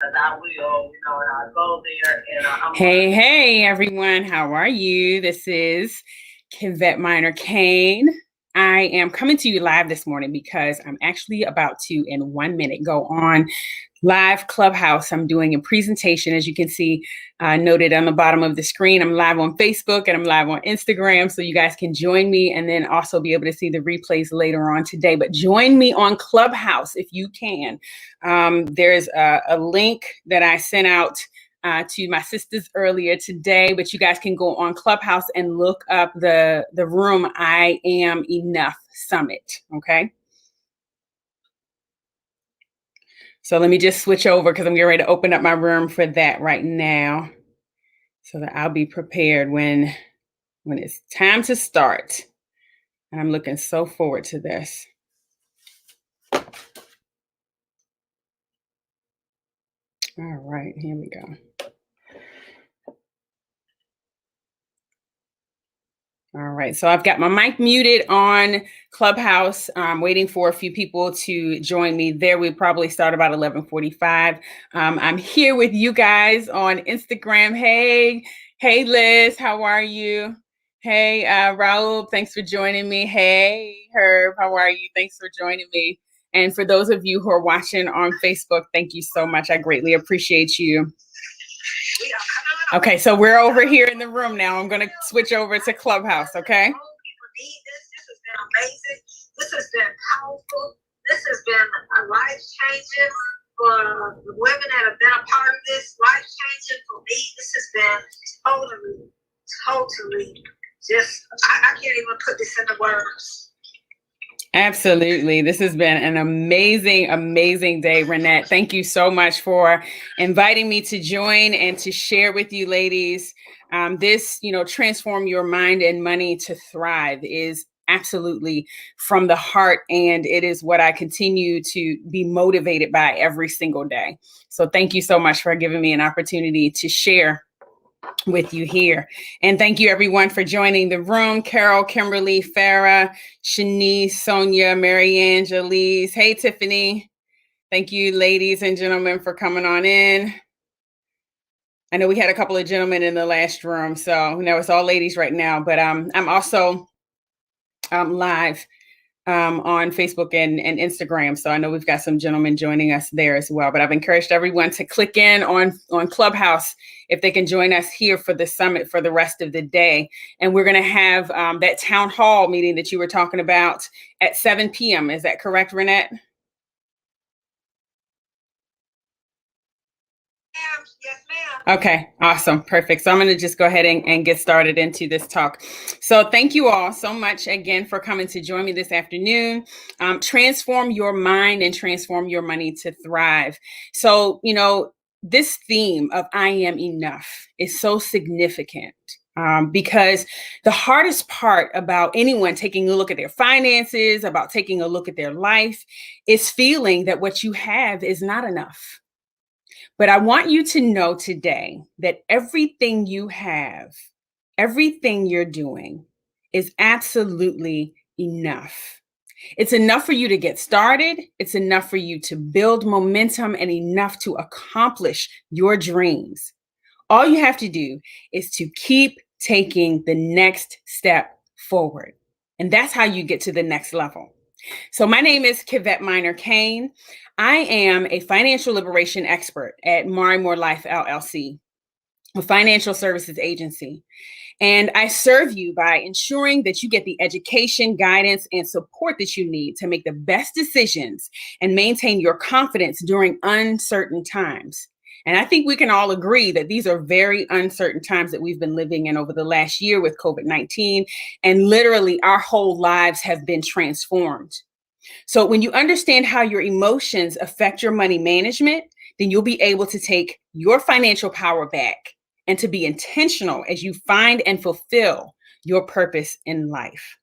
I will, and I'll go there and hey, everyone. How are you? This is Kivette Minor Kane. I am coming to you live this morning because I'm actually about to, in 1 minute, go on live Clubhouse. I'm doing a presentation, as you can see noted on the bottom of the screen. I'm live on Facebook and I'm live on Instagram, so you guys can join me and then also be able to see the replays later on today. But join me on Clubhouse if you can. There's a link that I sent out to my sisters earlier today, but you guys can go on Clubhouse and look up the room I Am Enough Summit, okay? So let me just switch over because I'm getting ready to open up my room for that right now so that I'll be prepared when it's time to start. And I'm looking so forward to this. All right, here we go. All right, so I've got my mic muted on Clubhouse. I'm waiting for a few people to join me there. We probably start about 11:45. I'm here with you guys on Instagram. Hey, Liz, how are you? Hey, Raul, thanks for joining me. Hey, Herb, how are you? Thanks for joining me. And for those of you who are watching on Facebook, thank you so much. I greatly appreciate you. Okay, so we're over here in the room now. I'm going to switch over to Clubhouse, okay? This has been amazing. This has been powerful. This has been life-changing for the women that have been a part of this. Life-changing for me. This has been totally just, I can't even put this into words. Absolutely. This has been an amazing day, Renette. Thank you so much for inviting me to join and to share with you ladies. This, transform your mind and money to thrive is absolutely from the heart. And it is what I continue to be motivated by every single day. So thank you so much for giving me an opportunity to share with you here. And thank you everyone for joining the room. Carol, Kimberly, Farah, Shanice, Sonia, Marianne, Jalise. Hey, Tiffany. Thank you, ladies and gentlemen, for coming on in. I know we had a couple of gentlemen in the last room, so it's all ladies right now, but I'm also live on Facebook and Instagram. So I know we've got some gentlemen joining us there as well, but I've encouraged everyone to click in on Clubhouse if they can join us here for the summit for the rest of the day. And we're going to have that town hall meeting that you were talking about at 7 p.m. Is that correct, Renette? Yes, ma'am. Okay, awesome. Perfect. So I'm going to just go ahead and get started into this talk. So thank you all so much again for coming to join me this afternoon. Transform your mind and transform your money to thrive. So, this theme of I am enough is so significant. Because the hardest part about anyone taking a look at their finances, about taking a look at their life, is feeling that what you have is not enough. But I want you to know today that everything you have, everything you're doing is absolutely enough. It's enough for you to get started. It's enough for you to build momentum and enough to accomplish your dreams. All you have to do is to keep taking the next step forward. And that's how you get to the next level. So my name is Kivette Minor Kane. I am a financial liberation expert at More Life LLC, a financial services agency. And I serve you by ensuring that you get the education, guidance, and support that you need to make the best decisions and maintain your confidence during uncertain times. And I think we can all agree that these are very uncertain times that we've been living in over the last year with COVID-19. And literally our whole lives have been transformed. So when you understand how your emotions affect your money management, then you'll be able to take your financial power back and to be intentional as you find and fulfill your purpose in life.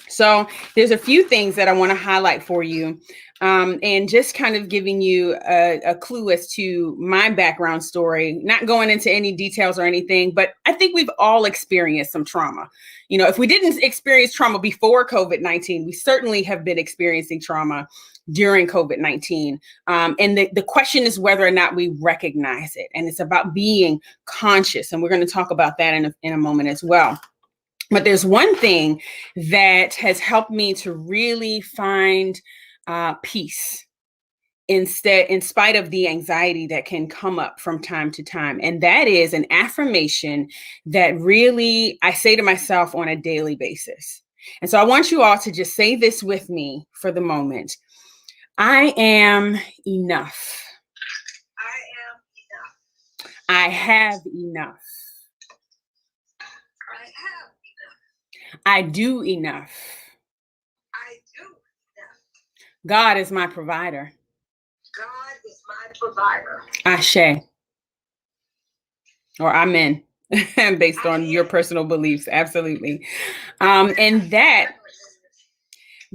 So there's a few things that I want to highlight for you, and just kind of giving you a clue as to my background story, not going into any details or anything, but I think we've all experienced some trauma. You know, if we didn't experience trauma before COVID-19, we certainly have been experiencing trauma during COVID-19. And the question is whether or not we recognize it. And it's about being conscious. And we're going to talk about that in a moment as well. But there's one thing that has helped me to really find peace in spite of the anxiety that can come up from time to time. And that is an affirmation that really I say to myself on a daily basis. And so I want you all to just say this with me for the moment. I am enough. I am enough. I have enough. I have enough. I do enough. I do enough. God is my provider. God is my provider. Ashe. Or amen, based on your personal beliefs. Absolutely.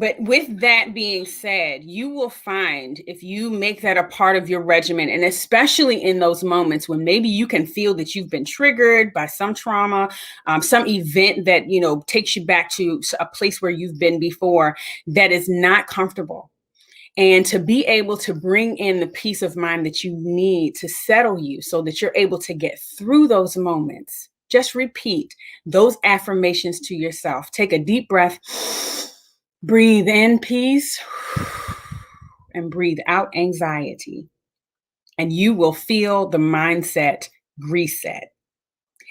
But with that being said, you will find if you make that a part of your regimen, and especially in those moments when maybe you can feel that you've been triggered by some trauma, some event that, you know, takes you back to a place where you've been before that is not comfortable. And to be able to bring in the peace of mind that you need to settle you so that you're able to get through those moments. Just repeat those affirmations to yourself. Take a deep breath. Breathe in peace and breathe out anxiety. And you will feel the mindset reset.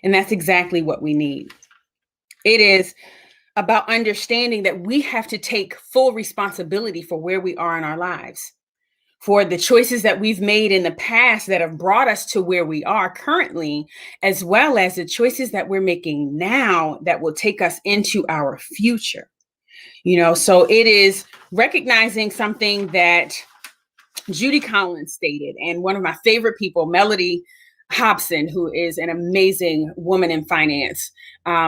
And that's exactly what we need. It is about understanding that we have to take full responsibility for where we are in our lives, for the choices that we've made in the past that have brought us to where we are currently, as well as the choices that we're making now that will take us into our future. You know, so it is recognizing something that Judy Collins stated, and one of my favorite people, Melody Hobson, who is an amazing woman in finance,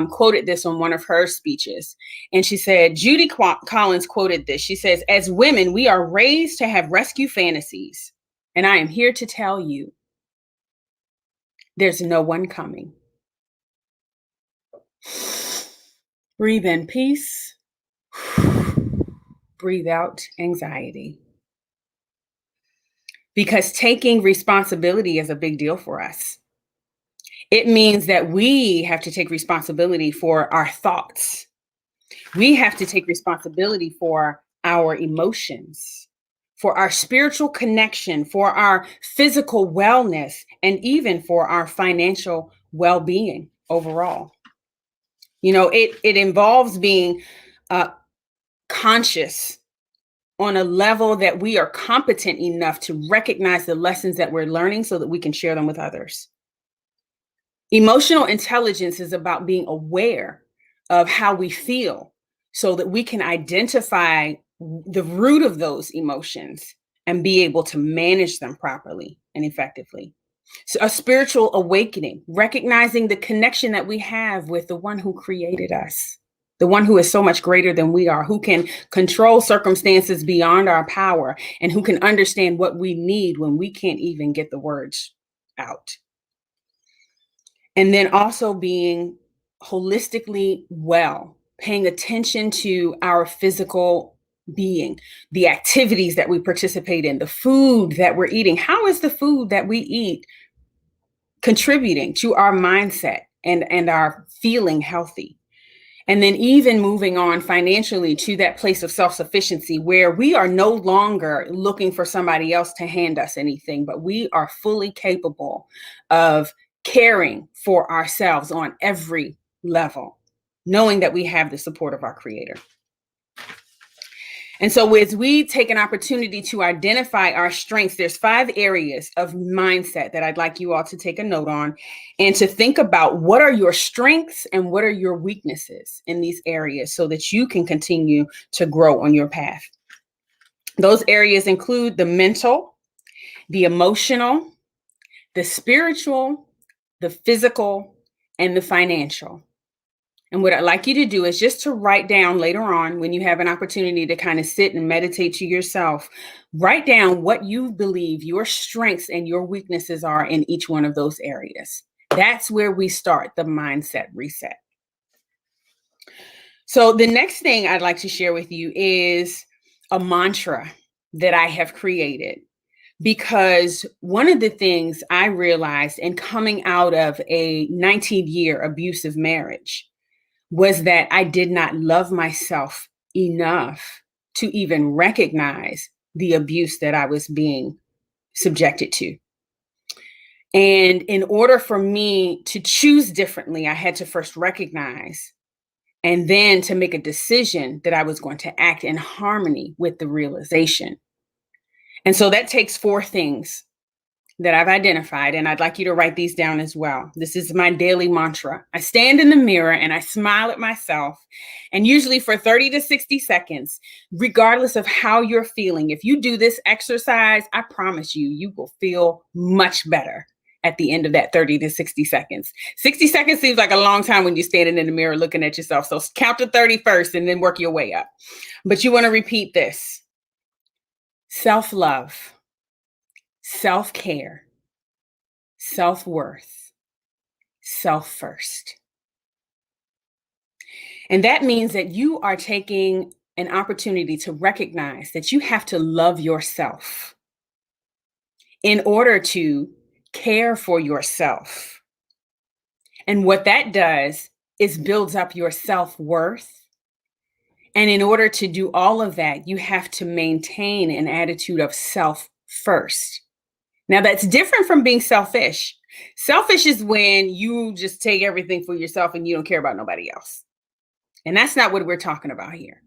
quoted this on one of her speeches. And she said, Judy Collins quoted this. She says, as women, we are raised to have rescue fantasies. And I am here to tell you, there's no one coming. Breathe in peace. Breathe out anxiety. Because taking responsibility is a big deal for us. It means that we have to take responsibility for our thoughts. We have to take responsibility for our emotions, for our spiritual connection, for our physical wellness, and even for our financial well-being overall. You know, it involves being conscious on a level that we are competent enough to recognize the lessons that we're learning so that we can share them with others. Emotional intelligence is about being aware of how we feel so that we can identify the root of those emotions and be able to manage them properly and effectively. So a spiritual awakening, recognizing the connection that we have with the one who created us, the one who is so much greater than we are, who can control circumstances beyond our power, and who can understand what we need when we can't even get the words out. And then also being holistically well, paying attention to our physical being, the activities that we participate in, the food that we're eating. How is the food that we eat contributing to our mindset and our feeling healthy? And then even moving on financially to that place of self-sufficiency where we are no longer looking for somebody else to hand us anything, but we are fully capable of caring for ourselves on every level, knowing that we have the support of our Creator. And so as we take an opportunity to identify our strengths, there's 5 areas of mindset that I'd like you all to take a note on and to think about what are your strengths and what are your weaknesses in these areas so that you can continue to grow on your path. Those areas include the mental, the emotional, the spiritual, the physical, and the financial. And what I'd like you to do is just to write down later on when you have an opportunity to kind of sit and meditate to yourself, write down what you believe your strengths and your weaknesses are in each one of those areas. That's where we start the mindset reset. So the next thing I'd like to share with you is a mantra that I have created, because one of the things I realized in coming out of a 19-year abusive marriage was that I did not love myself enough to even recognize the abuse that I was being subjected to. And in order for me to choose differently, I had to first recognize and then to make a decision that I was going to act in harmony with the realization. And so that takes 4 things that I've identified, and I'd like you to write these down as well. This is my daily mantra. I stand in the mirror and I smile at myself, and usually for 30 to 60 seconds, regardless of how you're feeling. If you do this exercise, I promise you, you will feel much better at the end of that 30 to 60 seconds. 60 seconds seems like a long time when you're standing in the mirror looking at yourself. So count to 30 first and then work your way up. But you want to repeat this: self-love, self-care, self-worth, self-first. And that means that you are taking an opportunity to recognize that you have to love yourself in order to care for yourself. And what that does is builds up your self-worth. And in order to do all of that, you have to maintain an attitude of self-first. Now, that's different from being selfish. Selfish is when you just take everything for yourself and you don't care about nobody else. And that's not what we're talking about here.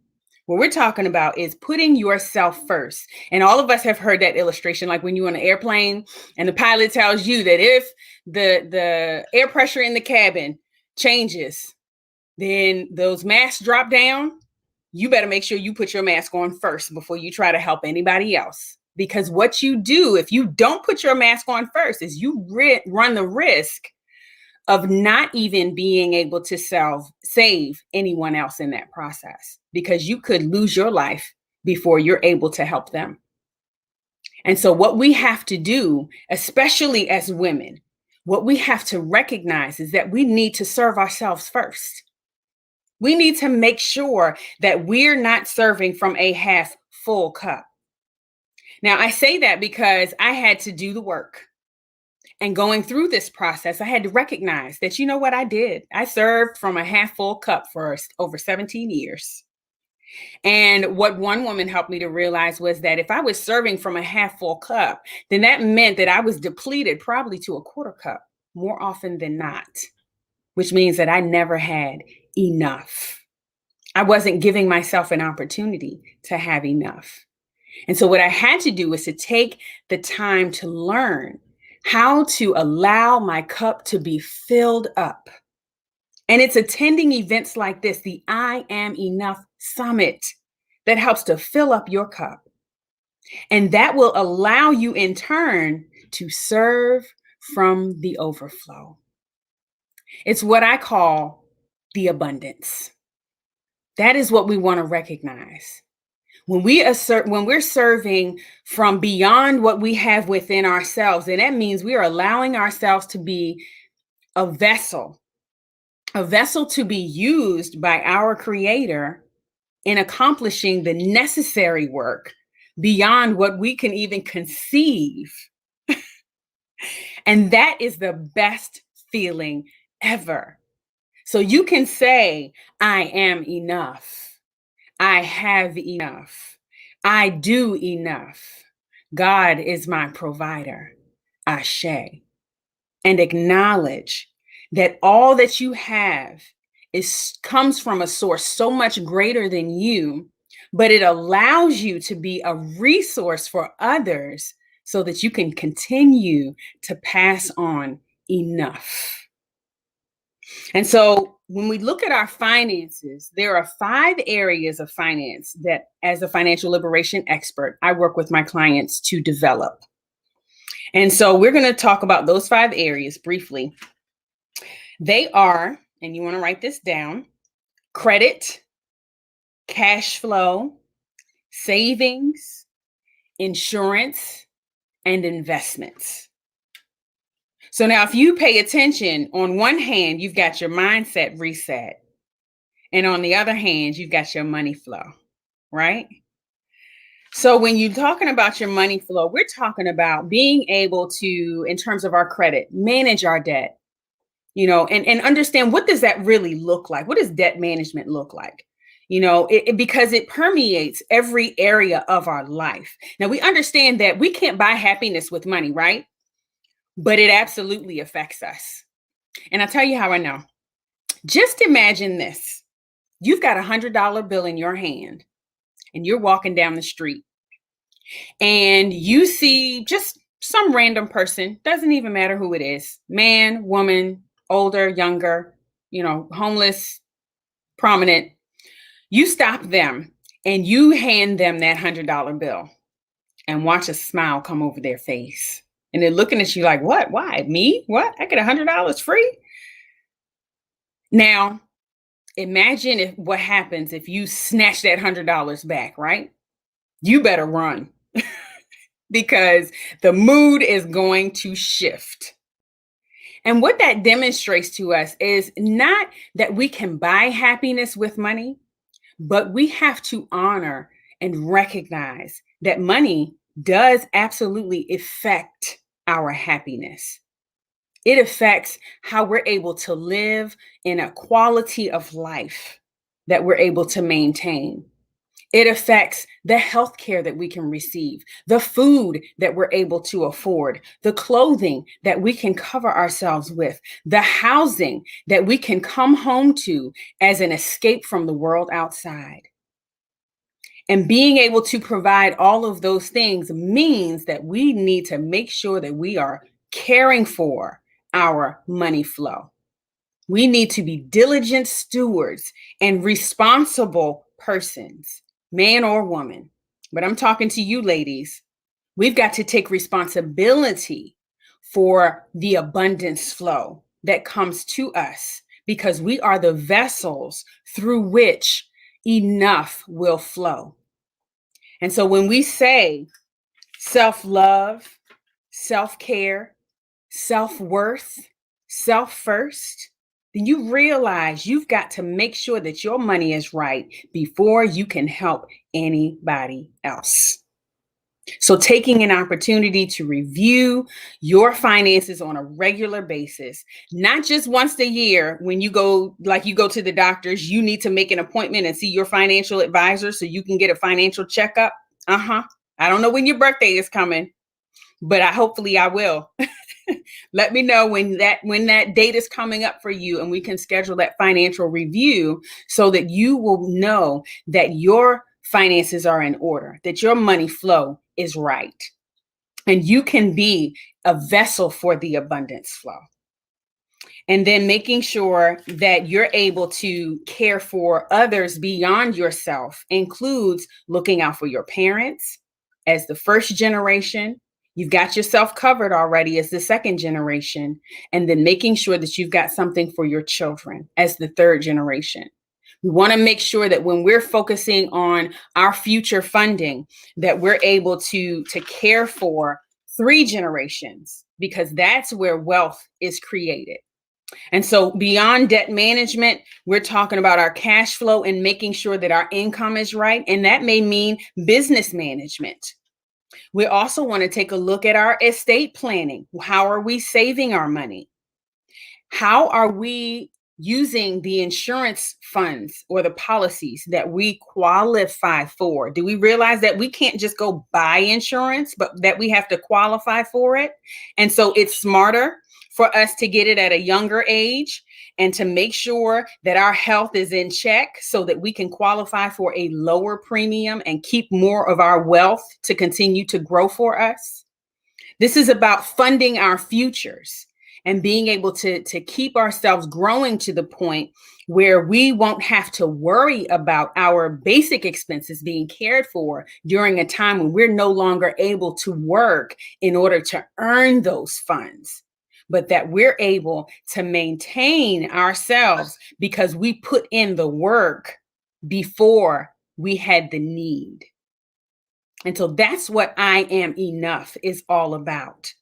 What we're talking about is putting yourself first. And all of us have heard that illustration, like when you're on an airplane and the pilot tells you that if the air pressure in the cabin changes, then those masks drop down. You better make sure you put your mask on first before you try to help anybody else. Because what you do if you don't put your mask on first is you run the risk of not even being able to save anyone else in that process, because you could lose your life before you're able to help them. And so what we have to do, especially as women, what we have to recognize is that we need to serve ourselves first. We need to make sure that we're not serving from a half full cup. Now, I say that because I had to do the work. And going through this process, I had to recognize that, you know what I did? I served from a half full cup for over 17 years. And what one woman helped me to realize was that if I was serving from a half full cup, then that meant that I was depleted probably to a quarter cup more often than not, which means that I never had enough. I wasn't giving myself an opportunity to have enough. And so what I had to do was to take the time to learn how to allow my cup to be filled up. And it's attending events like this, the I Am Enough Summit, that helps to fill up your cup. And that will allow you in turn to serve from the overflow. It's what I call the abundance. That is what we want to recognize. When we're serving from beyond what we have within ourselves, and that means we are allowing ourselves to be a vessel to be used by our Creator in accomplishing the necessary work beyond what we can even conceive. And that is the best feeling ever. So you can say, I am enough. I have enough. I do enough. God is my provider. Ashe. And acknowledge that all that you have comes from a source so much greater than you, but it allows you to be a resource for others so that you can continue to pass on enough. And so when we look at our finances, there are 5 areas of finance that, as a financial liberation expert, I work with my clients to develop. And so we're going to talk about those 5 areas briefly. They are, and you want to write this down, credit, cash flow, savings, insurance, and investments. So now if you pay attention, on one hand, you've got your mindset reset. And on the other hand, you've got your money flow, right? So when you're talking about your money flow, we're talking about being able to, in terms of our credit, manage our debt, and understand, what does that really look like? What does debt management look like? Because it permeates every area of our life. Now, we understand that we can't buy happiness with money, right? But it absolutely affects us. And I'll tell you how I know. Just imagine this. You've got $100 bill in your hand and you're walking down the street and you see just some random person, doesn't even matter who it is, man, woman, older, younger, homeless, prominent. You stop them and you hand them that $100 bill and watch a smile come over their face. And they're looking at you like, what? Why? Me? What? I get $100 free? Now, imagine what happens if you snatch that $100 back, right? You better run because the mood is going to shift. And what that demonstrates to us is not that we can buy happiness with money, but we have to honor and recognize that money does absolutely affect our happiness. It affects how we're able to live in a quality of life that we're able to maintain. It affects the health care that we can receive, the food that we're able to afford, the clothing that we can cover ourselves with, the housing that we can come home to as an escape from the world outside. And being able to provide all of those things means that we need to make sure that we are caring for our money flow. We need to be diligent stewards and responsible persons, man or woman. But I'm talking to you, ladies. We've got to take responsibility for the abundance flow that comes to us, because we are the vessels through which enough will flow. And so when we say self-love, self-care, self-worth, self-first, then you realize you've got to make sure that your money is right before you can help anybody else. So taking an opportunity to review your finances on a regular basis, not just once a year when you go to the doctors, you need to make an appointment and see your financial advisor so you can get a financial checkup. I don't know when your birthday is coming, but hopefully I will. Let me know when that date is coming up for you, and we can schedule that financial review so that you will know that your finances are in order, that your money flow is right, and you can be a vessel for the abundance flow. And then making sure that you're able to care for others beyond yourself includes looking out for your parents as the first generation. You've got yourself covered already as the second generation, and then making sure that you've got something for your children as the third generation. We want to make sure that when we're focusing on our future funding, that we're able to care for 3 generations, because that's where wealth is created. And so beyond debt management, we're talking about our cash flow and making sure that our income is right. And that may mean business management. We also want to take a look at our estate planning. How are we saving our money? How are we using the insurance funds or the policies that we qualify for? Do we realize that we can't just go buy insurance, but that we have to qualify for it? And so it's smarter for us to get it at a younger age and to make sure that our health is in check so that we can qualify for a lower premium and keep more of our wealth to continue to grow for us. This is about funding our futures and being able to keep ourselves growing to the point where we won't have to worry about our basic expenses being cared for during a time when we're no longer able to work in order to earn those funds. but that we're able to maintain ourselves because we put in the work before we had the need. And so that's what I am enough is all about.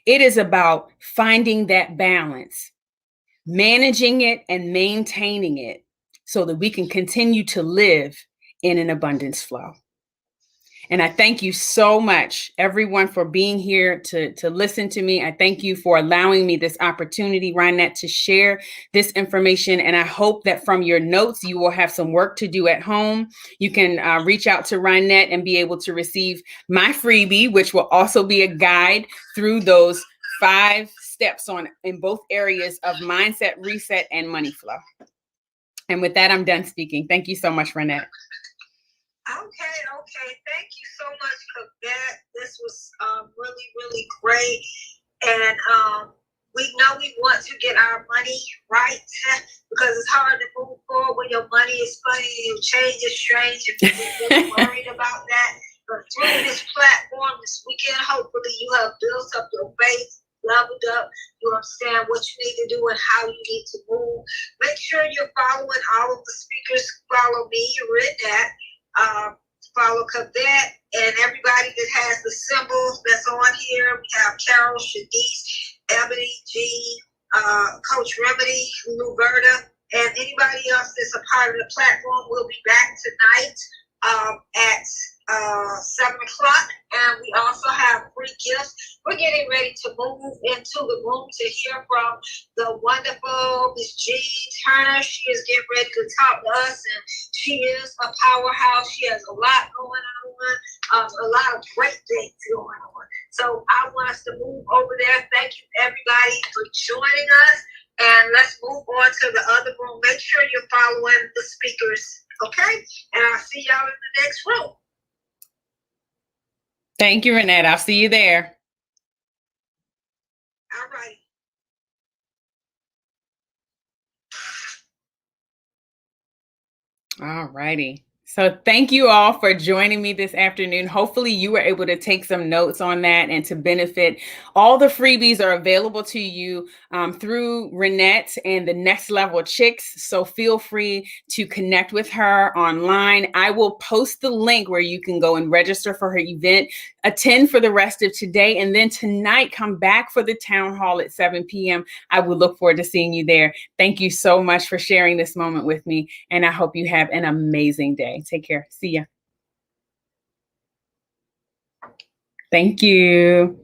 It is about finding that balance, managing it and maintaining it so that we can continue to live in an abundance flow. And I thank you so much, everyone, for being here to listen to me. I thank you for allowing me this opportunity, Rhinette, to share this information. And I hope that from your notes, you will have some work to do at home. You can reach out to Rhinette and be able to receive my freebie, which will also be a guide through those 5 steps in both areas of mindset, reset, and money flow. And with that, I'm done speaking. Thank you so much, Rhinette. Okay. Thank you so much for that. This was really, really great. And we know we want to get our money right because it's hard to move forward when your money is funny and your change is strange and you're really worried about that. But through this platform this weekend, hopefully you have built up your faith, leveled up, you understand what you need to do and how you need to move. Make sure you're following all of the speakers. Follow me, you read that. Follow Cadet and everybody that has the symbols that's on here. We have Carol, Shanice, Ebony, G, Coach Remedy, Luberta, and anybody else that's a part of the platform. Will be back tonight at 7 o'clock, and we also have free gifts. We're getting ready to move into the room to hear from the wonderful Miss G Turner. She is getting ready to talk to us, and she is a powerhouse. She has a lot going on, a lot of great things going on. So I want us to move over there. Thank you, everybody, for joining us, and let's move on to the other room. Make sure you're following the speakers, okay? And I'll see y'all in the next room. Thank you, Rhinette. I'll see you there. All right. All righty. So thank you all for joining me this afternoon. Hopefully you were able to take some notes on that and to benefit. All the freebies are available to you through Rhinette and the Next Level Chicks. So feel free to connect with her online. I will post the link where you can go and register for her event, attend for the rest of today, and then tonight come back for the town hall at 7 p.m. I would look forward to seeing you there. Thank you so much for sharing this moment with me, and I hope you have an amazing day. Take care. See ya. Thank you.